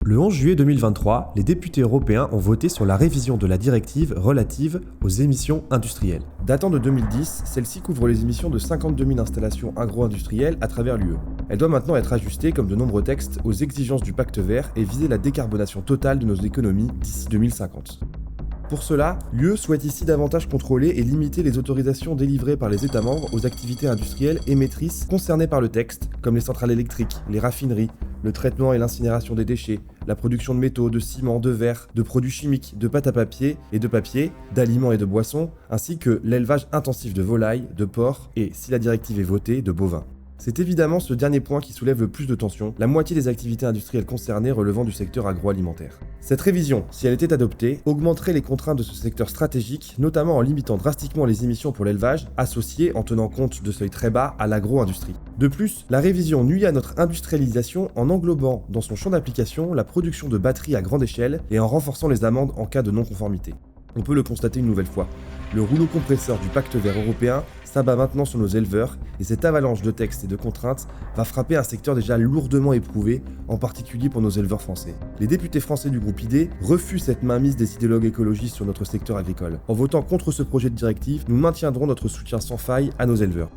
Le 11 juillet 2023, les députés européens ont voté sur la révision de la directive relative aux émissions industrielles. Datant de 2010, celle-ci couvre les émissions de 52 000 installations agro-industrielles à travers l'UE. Elle doit maintenant être ajustée, comme de nombreux textes, aux exigences du Pacte vert et viser la décarbonation totale de nos économies d'ici 2050. Pour cela, l'UE souhaite ici davantage contrôler et limiter les autorisations délivrées par les États membres aux activités industrielles émettrices concernées par le texte, comme les centrales électriques, les raffineries, le traitement et l'incinération des déchets, la production de métaux, de ciment, de verre, de produits chimiques, de pâte à papier et de papier, d'aliments et de boissons, ainsi que l'élevage intensif de volailles, de porcs et, si la directive est votée, de bovins. C'est évidemment ce dernier point qui soulève le plus de tensions, la moitié des activités industrielles concernées relevant du secteur agroalimentaire. Cette révision, si elle était adoptée, augmenterait les contraintes de ce secteur stratégique, notamment en limitant drastiquement les émissions pour l'élevage, associées, en tenant compte de seuils très bas, à l'agro-industrie. De plus, la révision nuit à notre industrialisation en englobant dans son champ d'application la production de batteries à grande échelle et en renforçant les amendes en cas de non-conformité. On peut le constater une nouvelle fois. Le rouleau compresseur du Pacte vert européen s'abat maintenant sur nos éleveurs et cette avalanche de textes et de contraintes va frapper un secteur déjà lourdement éprouvé, en particulier pour nos éleveurs français. Les députés français du groupe ID refusent cette mainmise des idéologues écologistes sur notre secteur agricole. En votant contre ce projet de directive, nous maintiendrons notre soutien sans faille à nos éleveurs.